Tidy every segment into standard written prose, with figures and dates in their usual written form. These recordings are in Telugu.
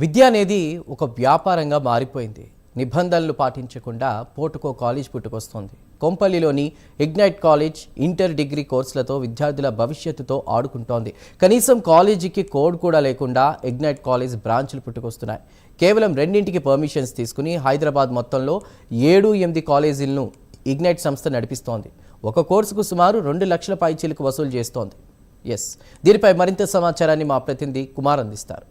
విద్య అనేది ఒక వ్యాపారంగా మారిపోయింది. నిబంధనలు పాటించకుండా పోటుకో కాలేజ్ పుట్టుకొస్తోంది. కొంపల్లిలోని ఇగ్నైట్ కాలేజ్ ఇంటర్ డిగ్రీ కోర్సులతో విద్యార్థుల భవిష్యత్తుతో ఆడుకుంటోంది. కనీసం కాలేజీకి కోడ్ కూడా లేకుండా ఇగ్నైట్ కాలేజ్ బ్రాంచ్లు పుట్టుకొస్తున్నాయి. కేవలం రెండింటికి పర్మిషన్స్ తీసుకుని హైదరాబాద్ మొత్తంలో 7-8 కాలేజీలను ఇగ్నైట్ సంస్థ నడిపిస్తోంది. ఒక కోర్సుకు సుమారు 2 లక్షల పైచీలకు వసూలు చేస్తోంది. దీనిపై మరింత సమాచారాన్ని మా ప్రతినిధి కుమార్ అందిస్తారు.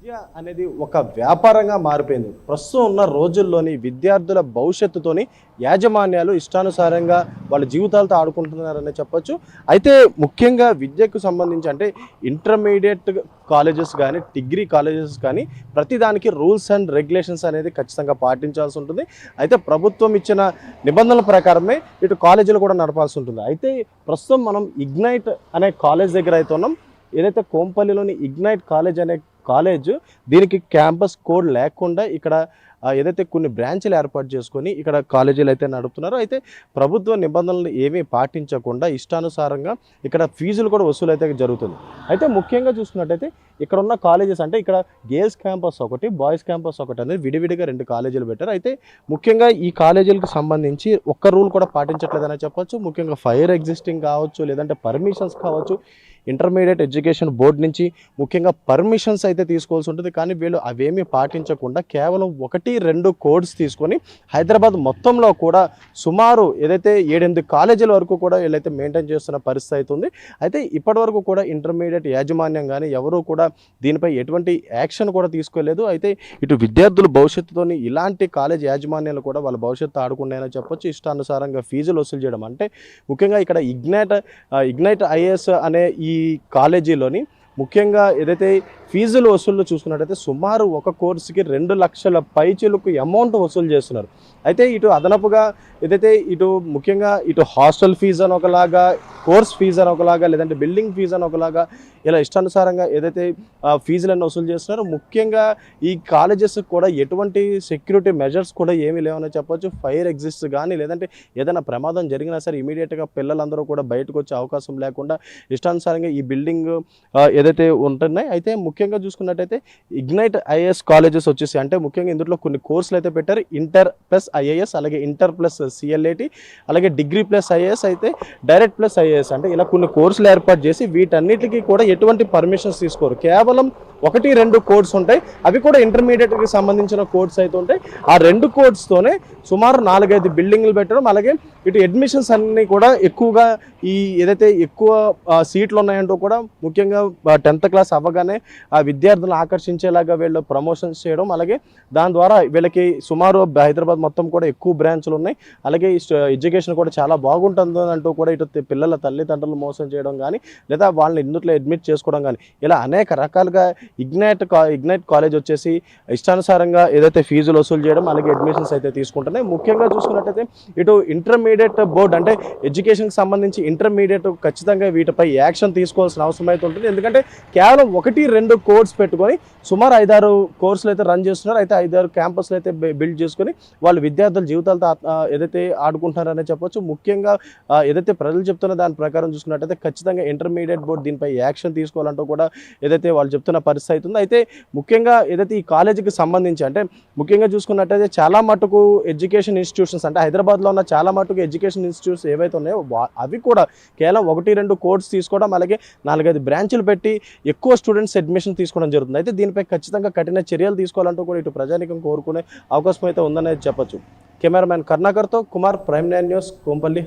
విద్య అనేది ఒక వ్యాపారంగా మారిపోయింది. ప్రస్తుతం ఉన్న రోజుల్లోని విద్యార్థుల భవిష్యత్తుతోని యాజమాన్యాలు ఇష్టానుసారంగా వాళ్ళ జీవితాలతో ఆడుకుంటున్నారని చెప్పొచ్చు. అయితే ముఖ్యంగా విద్యకు సంబంధించి అంటే ఇంటర్మీడియట్ కాలేజెస్ కానీ డిగ్రీ కాలేజెస్ కానీ ప్రతిదానికి రూల్స్ అండ్ రెగ్యులేషన్స్ అనేది ఖచ్చితంగా పాటించాల్సి ఉంటుంది. అయితే ప్రభుత్వం ఇచ్చిన నిబంధనల ప్రకారమే ఇటు కాలేజీలు కూడా నడపాల్సి ఉంటుంది. అయితే ప్రస్తుతం మనం ఇగ్నైట్ అనే కాలేజ్ దగ్గర అయితే ఉన్నాం. ఏదైతే కోంపల్లిలోని ఇగ్నైట్ కాలేజ్ అనే కాలేజ్ దీనికి క్యాంపస్ కోడ్ లేకుండా ఇక్కడ ఏదైతే కొన్ని బ్రాంచ్లు ఏర్పాటు చేసుకొని ఇక్కడ కాలేజీలు అయితే నడుపుతున్నారో, అయితే ప్రభుత్వ నిబంధనలు ఏమీ పాటించకుండా ఇష్టానుసారంగా ఇక్కడ ఫీజులు కూడా వసూలు అయితే జరుగుతుంది. అయితే ముఖ్యంగా చూసుకున్నట్టయితే ఇక్కడ ఉన్న కాలేజెస్ అంటే ఇక్కడ గర్ల్స్ క్యాంపస్ ఒకటి, బాయ్స్ క్యాంపస్ ఒకటి అనేది విడివిడిగా 2 కాలేజీలు పెట్టారు. అయితే ముఖ్యంగా ఈ కాలేజీలకు సంబంధించి ఒక్క రూల్ కూడా పాటించట్లేదని చెప్పొచ్చు. ముఖ్యంగా ఫైర్ ఎగ్జిస్టింగ్ కావచ్చు, లేదంటే పర్మిషన్స్ కావచ్చు, ఇంటర్మీడియట్ ఎడ్యుకేషన్ బోర్డు నుంచి ముఖ్యంగా పర్మిషన్స్ అయితే తీసుకోవాల్సి ఉంటుంది. కానీ వీళ్ళు అవేమీ పాటించకుండా కేవలం 1-2 కోడ్స్ తీసుకొని హైదరాబాద్ మొత్తంలో కూడా సుమారు ఏదైతే 7-8 కాలేజీల వరకు కూడా వీళ్ళైతే మెయింటైన్ చేస్తున్న పరిస్థితి అవుతుంది. అయితే ఇప్పటి వరకు కూడా ఇంటర్మీడియట్ యాజమాన్యం కానీ ఎవరూ కూడా దీనిపై ఎటువంటి యాక్షన్ కూడా తీసుకోలేదు. అయితే ఇటు విద్యార్థుల భవిష్యత్తుతోని ఇలాంటి కాలేజ్ యాజమాన్యాలు కూడా వాళ్ళ భవిష్యత్తు ఆడుకున్నాయని చెప్పొచ్చు. ఇష్టానుసారంగా ఫీజులు వసూలు చేయడం అంటే ముఖ్యంగా ఇక్కడ ఇగ్నైట్ ఐఏఎస్ అనే ఈ కాలేజీలోని ముఖ్యంగా ఏదైతే ఫీజులు వసూళ్ళు చూసుకున్నట్టయితే సుమారు ఒక కోర్సుకి 2 లక్షల పైచీలకు అమౌంట్ వసూలు చేస్తున్నారు. అయితే ఇటు అదనపుగా ఏదైతే ఇటు ముఖ్యంగా ఇటు హాస్టల్ ఫీజు అని ఒకలాగా, కోర్స్ ఫీజు అని ఒకలాగా, లేదంటే బిల్డింగ్ ఫీజు అని ఒకలాగా ఇలా ఇష్టానుసారంగా ఏదైతే ఫీజులన్నీ వసూలు చేస్తున్నారో ముఖ్యంగా ఈ కాలేజెస్ కూడా ఎటువంటి సెక్యూరిటీ మెజర్స్ కూడా ఏమీ లేవని చెప్పొచ్చు. ఫైర్ ఎగ్జిస్ట్ కానీ లేదంటే ఏదైనా ప్రమాదం జరిగినా సరే ఇమీడియట్గా పిల్లలందరూ కూడా బయటకు వచ్చే అవకాశం లేకుండా ఇష్టానుసారంగా ఈ బిల్డింగ్ ఏదైతే ఉంటున్నాయి. అయితే ముఖ్యంగా చూసుకున్నట్టయితే ఇగ్నైట్ ఐఏఎస్ కాలేజెస్ వచ్చేసి అంటే ముఖ్యంగా ఇందులో కొన్ని కోర్సులు అయితే పెట్టారు. ఇంటర్ ప్లస్ ఐఏఎస్, అలాగే ఇంటర్ ప్లస్ సిఎల్ఏటి, అలాగే డిగ్రీ ప్లస్ ఐఏఎస్, అయితే డైరెక్ట్ ప్లస్ ఐఏఎస్ అంటే ఇలా కొన్ని కోర్సులు ఏర్పాటు చేసి వీటన్నిటికీ కూడా ఎటువంటి పర్మిషన్స్ తీసుకోరు. కేవలం 1-2 కోడ్స్ ఉంటాయి. అవి కూడా ఇంటర్మీడియట్కి సంబంధించిన కోడ్స్ అయితే ఉంటాయి. ఆ 2 కోడ్స్తోనే సుమారు 4-5 బిల్డింగ్లు పెట్టడం, అలాగే ఇటు అడ్మిషన్స్ అన్నీ కూడా ఎక్కువగా ఈ ఏదైతే ఎక్కువ సీట్లు ఉన్నాయంటూ కూడా ముఖ్యంగా 10th క్లాస్ అవ్వగానే ఆ విద్యార్థులను ఆకర్షించేలాగా వీళ్ళు ప్రమోషన్స్ చేయడం, అలాగే దాని ద్వారా వీళ్ళకి సుమారు హైదరాబాద్ మొత్తం కూడా ఎక్కువ బ్రాంచ్లు ఉన్నాయి. అలాగే ఎడ్యుకేషన్ కూడా చాలా బాగుంటుంది అంటూ కూడా ఇటు పిల్లల తల్లిదండ్రులు మోసం చేయడం కానీ, లేదా వాళ్ళని ఇందులో అడ్మిట్ చేసుకోవడం కానీ ఇలా అనేక రకాలుగా ఇగ్నైట్ కాలేజ్ వచ్చేసి ఇష్టానుసారంగా ఏదైతే ఫీజులు వసూలు చేయడం, అలాగే అడ్మిషన్స్ అయితే తీసుకుంటున్నాయి. ముఖ్యంగా చూసుకున్నట్టయితే ఇటు ఇంటర్మీడియట్ బోర్డు అంటే ఎడ్యుకేషన్కి సంబంధించి ఇంటర్మీడియట్ ఖచ్చితంగా వీటిపై యాక్షన్ తీసుకోవాల్సిన అవసరం అయితే ఉంటుంది. ఎందుకంటే కేవలం 1-2 కోర్స్ పెట్టుకొని సుమారు 5-6 కోర్సులు అయితే రన్ చేస్తున్నారు. అయితే 5-6 క్యాంపస్లు అయితే బిల్డ్ చేసుకొని వాళ్ళు విద్యార్థుల జీవితాలతో ఏదైతే ఆడుకుంటున్నారనే చెప్పొచ్చు. ముఖ్యంగా ఏదైతే ప్రజలు చెప్తున్న దాని ప్రకారం చూసుకున్నట్టయితే ఖచ్చితంగా ఇంటర్మీడియట్ బోర్డు దీనిపై యాక్షన్ తీసుకోవాలంటూ కూడా ఏదైతే వాళ్ళు చెప్తున్న పరిస్థితి అవుతుంది. అయితే ముఖ్యంగా ఏదైతే ఈ కాలేజీకి సంబంధించి అంటే ముఖ్యంగా చూసుకున్నట్టయితే చాలా మటుకు ఎడ్యుకేషన్ ఇన్స్టిట్యూషన్స్ అంటే హైదరాబాద్లో ఉన్న చాలా మటుకు ఎడ్యుకేషన్ ఇన్స్టిట్యూట్స్ ఏవైతే ఉన్నాయో అవి కూడా కేవలం 1-2 కోర్స్ తీసుకోవడం, అలాగే 4-5 బ్రాంచ్లు పెట్టి ఎక్కువ స్టూడెంట్స్ అడ్మిషన్ తీసుకోవడం జరుగుతుంది. అయితే దీనిపై ఖచ్చితంగా కఠిన చర్యలు తీసుకోవాలంటూ కూడా ఇటు ప్రజానికం కోరుకునే అవకాశం అయితే ఉందనేది చెప్పొచ్చు. కెమెరామ్యాన్ కర్ణాకర్తో కుమార్, ప్రైమ్ 9 న్యూస్, కోంపల్లి.